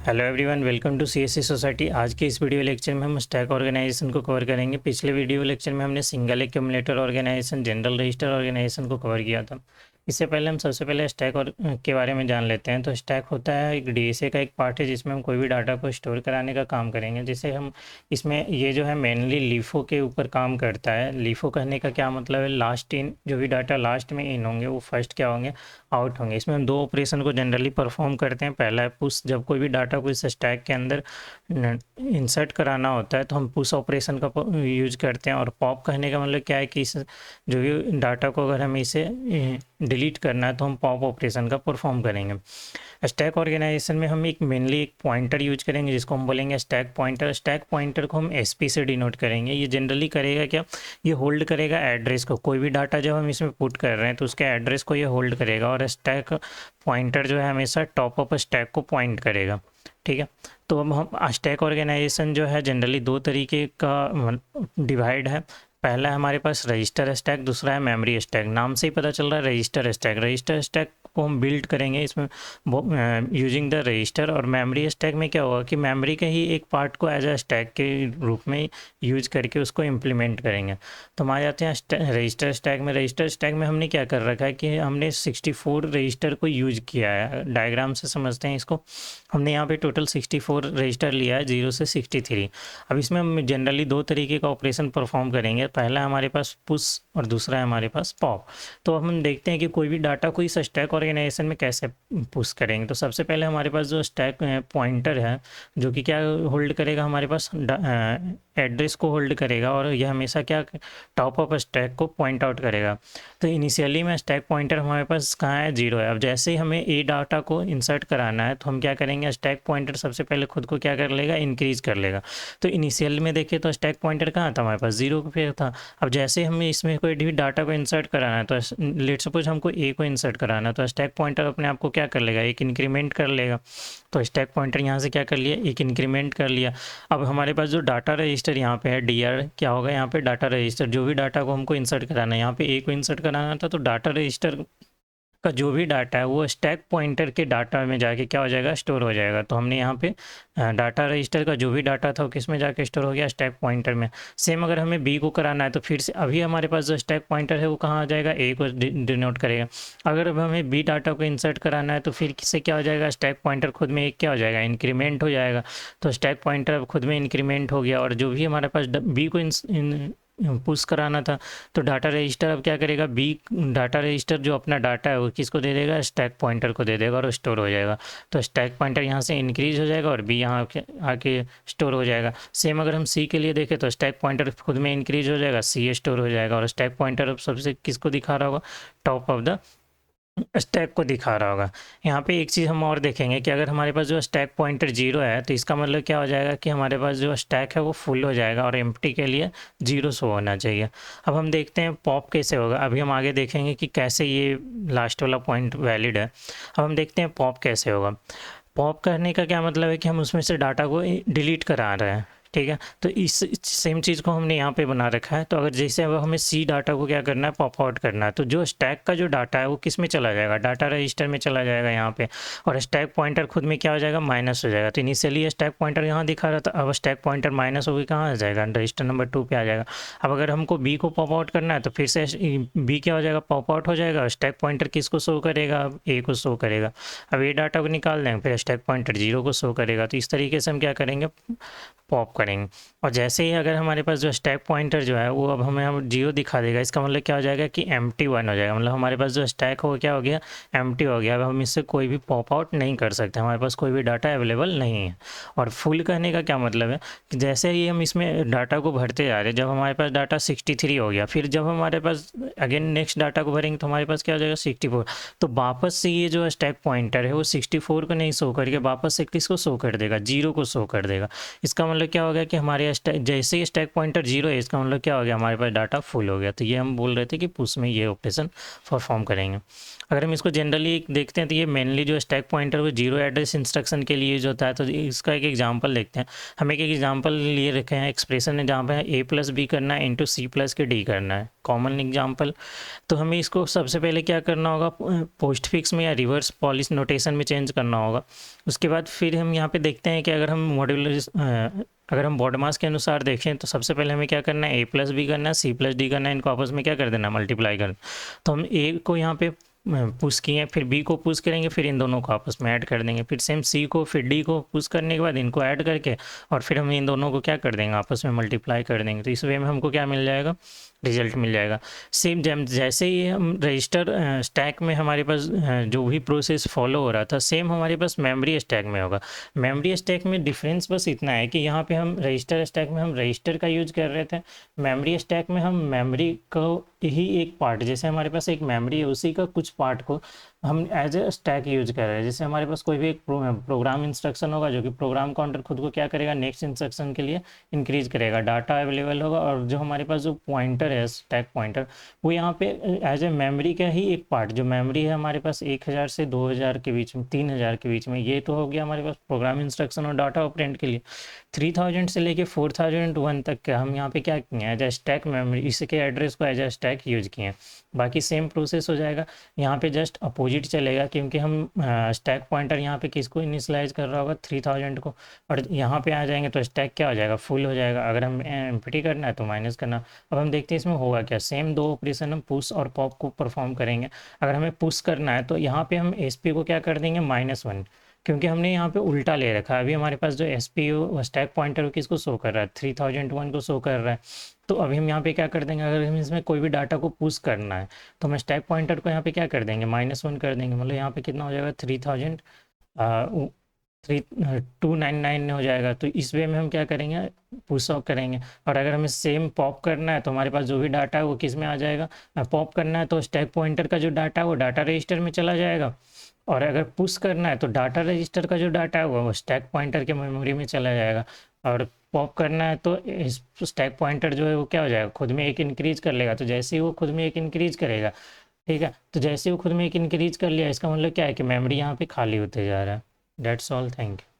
Hello everyone, welcome to CSC society. आज के इस वीडियो लेक्चर में हम स्टैक ऑर्गेनाइजेशन को कवर करेंगे। पिछले वीडियो लेक्चर में हमने single accumulator organisation, general register organisation को कवर किया था। इससे पहले हम सबसे पहले स्टैक और के बारे में जान लेते हैं। तो स्टैक होता है एक डीएसए का एक पार्ट है जिसमें हम कोई भी डाटा को स्टोर कराने का काम करेंगे। जैसे हम इसमें ये जो है मेनली लीफो के ऊपर काम करता है। लीफो कहने का क्या मतलब है, लास्ट इन, जो भी डाटा लास्ट में इन होंगे वो फर्स्ट क्या होंगे, आउट होंगे। इसमें हम दो ऑपरेशन को जनरली परफॉर्म करते हैं। पहला है पुश, जब कोई भी डाटा को इस स्टैक के अंदर इंसर्ट कराना होता है तो हम पुश ऑपरेशन का यूज करते हैं। और पॉप कहने का मतलब क्या है कि इस जो भी डाटा को अगर हमें इसे डिलीट करना है तो हम पॉप ऑपरेशन का परफॉर्म करेंगे। स्टैक ऑर्गेनाइजेशन में हम एक मेनली एक पॉइंटर यूज करेंगे जिसको हम बोलेंगे स्टैक पॉइंटर। स्टैक पॉइंटर को हम एसपी से डिनोट करेंगे। ये जनरली करेगा क्या, ये होल्ड करेगा एड्रेस को। कोई भी डाटा जब हम इसमें पुट कर रहे हैं तो उसके एड्रेस को ये होल्ड करेगा। और स्टैक पॉइंटर जो है हमेशा टॉप ऑफ स्टैक को पॉइंट करेगा। ठीक है, तो अब हम स्टैक ऑर्गेनाइजेशन जो है जनरली दो तरीके का डिवाइड है। पहला है हमारे पास रजिस्टर स्टैक, दूसरा है मेमोरी स्टैक। नाम से ही पता चल रहा है रजिस्टर स्टैक। रजिस्टर स्टैक को हम बिल्ड करेंगे इसमें यूजिंग द रजिस्टर। और मेमोरी स्टैक में क्या होगा कि मेमोरी के ही एक पार्ट को एज अ स्टैक के रूप में यूज करके उसको इम्प्लीमेंट करेंगे। तो हम आ जाते हैं रजिस्टर स्टैक में। रजिस्टर स्टैक में हमने क्या कर रखा है कि हमने 64 रजिस्टर को यूज किया है। डायग्राम से समझते हैं इसको। हमने यहाँ पे टोटल 64 रजिस्टर लिया है, 0 से 63। अब इसमें हम जनरली दो तरीके का ऑपरेशन परफॉर्म करेंगे। पहला है हमारे पास पुश और दूसरा है हमारे पास पॉप। तो अब हम देखते हैं कि कोई भी डाटा को इस स्टैक ऑर्गेनाइजेशन में कैसे पुश करेंगे। तो सबसे पहले हमारे पास जो स्टैक पॉइंटर है जो कि क्या होल्ड करेगा, हमारे पास एड्रेस को होल्ड करेगा और यह हमेशा क्या टॉप ऑफ स्टैक को पॉइंट आउट करेगा। तो इनिशियली में स्टैक पॉइंटर हमारे पास कहाँ है, 0 है। अब जैसे ही हमें ए डाटा को इंसर्ट कराना है तो हम क्या करेंगे, स्टैक पॉइंटर सबसे पहले खुद को क्या कर लेगा, इंक्रीज कर लेगा। तो इनिशियल में देखें तो स्टैक पॉइंटर कहाँ था, हमारे पास 0 पे था। अब जैसे हमें इसमें कोई भी डाटा को इंसर्ट कराना है तो लेट सपोज हमको ए को इंसर्ट कराना है तो स्टैक पॉइंटर अपने आप को क्या कर लेगा, एक इंक्रीमेंट कर लेगा। तो स्टैक पॉइंटर यहाँ से क्या कर लिया, एक इंक्रीमेंट कर लिया। अब हमारे पास जो डाटा रजिस्टर यहाँ पे है डीआर, क्या होगा यहाँ पे डाटा रजिस्टर, जो भी डाटा को हमको इंसर्ट कराना है, यहाँ पे ए को इंसर्ट कराना था तो डाटा रजिस्टर का जो भी डाटा है वो स्टैक पॉइंटर के डाटा में जाके क्या हो जाएगा, स्टोर हो जाएगा। तो हमने यहाँ पे डाटा रजिस्टर का जो भी डाटा था वो किस में जाके स्टोर हो गया, स्टैक पॉइंटर में। सेम अगर हमें बी को कराना है तो फिर से अभी हमारे पास जो स्टैक पॉइंटर है वो कहाँ आ जाएगा, ए को डिनोट करेगा। अगर अब हमें बी डाटा को इंसर्ट कराना है तो फिर किससे क्या हो जाएगा, स्टैक पॉइंटर खुद में एक क्या हो जाएगा, इंक्रीमेंट हो जाएगा। तो स्टैक पॉइंटर अब खुद में इंक्रीमेंट हो गया। और जो भी हमारे पास बी को पुश कराना था तो डाटा रजिस्टर अब क्या करेगा, बी डाटा रजिस्टर जो अपना डाटा है वो किसको दे देगा, स्टैक पॉइंटर को दे देगा और स्टोर हो जाएगा। तो स्टैक पॉइंटर यहाँ से इंक्रीज हो जाएगा और बी यहाँ आके स्टोर हो जाएगा। सेम अगर हम सी के लिए देखें तो स्टैक पॉइंटर खुद में इंक्रीज हो जाएगा, सी स्टोर हो जाएगा। और स्टैक पॉइंटर अब सबसे किसको दिखा रहा होगा, टॉप ऑफ द स्टैक को दिखा रहा होगा। यहाँ पे एक चीज़ हम और देखेंगे कि अगर हमारे पास जो स्टैक पॉइंटर 0 है तो इसका मतलब क्या हो जाएगा कि हमारे पास जो स्टैक है वो फुल हो जाएगा और एम्प्टी के लिए 0 शो होना चाहिए। अब हम देखते हैं पॉप कैसे होगा। अभी हम आगे देखेंगे कि कैसे ये लास्ट वाला पॉइंट वैलिड है। अब हम देखते हैं पॉप कैसे होगा। पॉप करने का क्या मतलब है कि हम उसमें से डाटा को डिलीट करा रहे हैं। ठीक है, तो इस सेम चीज़ को हमने यहाँ पे बना रखा है। तो अगर जैसे अब हमें सी डाटा को क्या करना है, पॉप आउट करना है, तो जो स्टैक का जो डाटा है वो किस में चला जाएगा, डाटा रजिस्टर में चला जाएगा यहाँ पे। और स्टैक पॉइंटर खुद में क्या हो जाएगा, माइनस हो जाएगा। तो इनिशियली स्टैक पॉइंटर यहाँ दिखा रहा था, अब स्टैक पॉइंटर माइनस होकर कहाँ आ जाएगा, रजिस्टर नंबर 2 पे आ जाएगा। अब अगर हमको बी को पॉप आउट करना है तो फिर से बी क्या हो जाएगा, पॉप आउट हो जाएगा। स्टैक पॉइंटर किसको शो करेगा, अब ए को शो करेगा। अब ए डाटा को निकाल देंगे, फिर स्टैक पॉइंटर 0 को शो करेगा। तो इस तरीके से हम क्या करेंगे, पॉप करेंगे। और जैसे ही अगर हमारे पास जो स्टैक पॉइंटर जो है वो अब हमें हम 0 दिखा देगा, इसका मतलब क्या हो जाएगा कि एम्प्टी 1 हो जाएगा। मतलब हमारे पास जो स्टैक हो क्या हो गया, एम्प्टी हो गया। अब हम इससे कोई भी पॉप आउट नहीं कर सकते, हमारे पास कोई भी डाटा अवेलेबल नहीं है। और फुल कहने का क्या मतलब है कि जैसे ही हम इसमें डाटा को भरते जा रहे हैं, जब हमारे पास डाटा 63 हो गया, फिर जब हमारे पास अगेन नेक्स्ट डाटा को भरेंगे तो हमारे पास क्या हो जाएगा, 64। तो वापस से ये जो स्टैक पॉइंटर है वो 64 को नहीं शो करके वापस से किसको शो कर देगा, 0 को शो कर देगा। इसका मतलब क्या हो गया कि हमारे जैसे ही स्टैक पॉइंटर 0 है, इसका मतलब क्या हो गया, हमारे पास डाटा फुल हो गया। तो ये हम बोल रहे थे कि पुश में ये ऑपरेशन परफॉर्म करेंगे। अगर हम इसको जनरली देखते हैं तो ये मेनली जो स्टैक पॉइंटर वो 0 एड्रेस इंस्ट्रक्शन के लिए यूज होता है। तो इसका एक एग्जांपल देखते हैं। हम एक एग्जांपल लिए रखे हैं एक्सप्रेशन है जहाँ पे a+b करना है इंटू c+d करना है, कॉमन एग्जांपल। तो हमें इसको सबसे पहले क्या करना होगा, पोस्ट फिक्स में या रिवर्स पॉलिश नोटेशन में चेंज करना होगा। उसके बाद फिर हम यहाँ पे देखते हैं कि अगर हम बॉडमास के अनुसार देखें तो सबसे पहले हमें क्या करना है, a+b करना है, c+d करना है, इनको आपस में क्या कर देना, मल्टीप्लाई करना। तो हम a को यहाँ पे पुश किए, फिर b को पुश करेंगे, फिर इन दोनों को आपस में ऐड कर देंगे, फिर सेम c को फिर d को पुश करने के बाद इनको ऐड करके और फिर हम इन दोनों को क्या कर देंगे, आपस में मल्टीप्लाई कर देंगे। तो इस वे में हमको क्या मिल जाएगा, रिजल्ट मिल जाएगा। सेम जैसे ही हम रजिस्टर स्टैक में हमारे पास जो भी प्रोसेस फॉलो हो रहा था, सेम हमारे पास मेमोरी स्टैक में होगा। मेमोरी स्टैक में डिफरेंस बस इतना है कि यहाँ पे हम रजिस्टर स्टैक में हम रजिस्टर का यूज कर रहे थे, मेमोरी स्टैक में हम मेमोरी को ही एक पार्ट, जैसे हमारे पास एक मेमोरी है उसी का कुछ पार्ट को हम एज ए स्टैक यूज कर रहे हैं। जैसे हमारे पास कोई भी एक प्रोग्राम इंस्ट्रक्शन होगा जो कि प्रोग्राम काउंटर खुद को क्या करेगा, नेक्स्ट इंस्ट्रक्शन के लिए इंक्रीज करेगा, डाटा अवेलेबल होगा, और जो हमारे पास जो पॉइंटर है स्टैक पॉइंटर वो यहाँ पे एज ए मेमोरी का ही एक पार्ट, जो मेमोरी है हमारे पास 1000 से 2000 के बीच में, 3000 के बीच में, ये तो हो गया हमारे पास प्रोग्राम इंस्ट्रक्शन और डाटा ऑपरेंड के लिए। 3000 से लेके 4001 तक का हम यहाँ पे क्या किए हैं, एज ए स्टैक मेमोरी, इसके एड्रेस को एज ए स्टैक यूज किए हैं। बाकी सेम प्रोसेस हो जाएगा, यहाँ पे जस्ट अपोजिट चलेगा क्योंकि हम स्टैक पॉइंटर यहाँ पे किसको इनिशलाइज कर रहा होगा, 3000 को, और यहाँ पे आ जाएंगे तो स्टैक क्या हो जाएगा, फुल हो जाएगा। अगर हम एम्प्टी करना है तो माइनस करना। अब हम देखते हैं इसमें होगा क्या, सेम दो ऑपरेशन हम पुश और पॉप को परफॉर्म करेंगे। अगर हमें पुश करना है तो यहाँ पे हम SP को क्या कर देंगे, -1, क्योंकि हमने यहाँ पे उल्टा ले रखा है। अभी हमारे पास जो SP स्टैक पॉइंटर किसको शो कर रहा है, 3001 को शो कर रहा है। तो अभी हम यहाँ पे क्या कर देंगे, अगर हम इसमें कोई भी डाटा को पुश करना है तो हम स्टैक पॉइंटर को यहाँ पे क्या कर देंगे, -1 कर देंगे। मतलब यहाँ पे कितना हो जाएगा, 3299 हो जाएगा। तो इस वे में हम क्या करेंगे, पुश ऑफ करेंगे। और अगर हमें सेम पॉप करना है तो हमारे पास जो भी डाटा है वो किस में आ जाएगा, पॉप करना है तो स्टैक पॉइंटर का जो डाटा है वो डाटा रजिस्टर में चला जाएगा, और अगर पुश करना है तो डाटा रजिस्टर का जो डाटा है वो स्टैक पॉइंटर के मेमोरी में चला जाएगा, और पॉप करना है तो स्टैक पॉइंटर जो है वो क्या हो जाएगा, खुद में एक इंक्रीज कर लेगा। तो जैसे ही वो खुद में एक इंक्रीज करेगा, ठीक है, तो जैसे ही वो खुद में एक इंक्रीज कर लिया, इसका मतलब क्या है कि मेमोरी यहाँ पे खाली होते जा रहा है। That's all, thank you.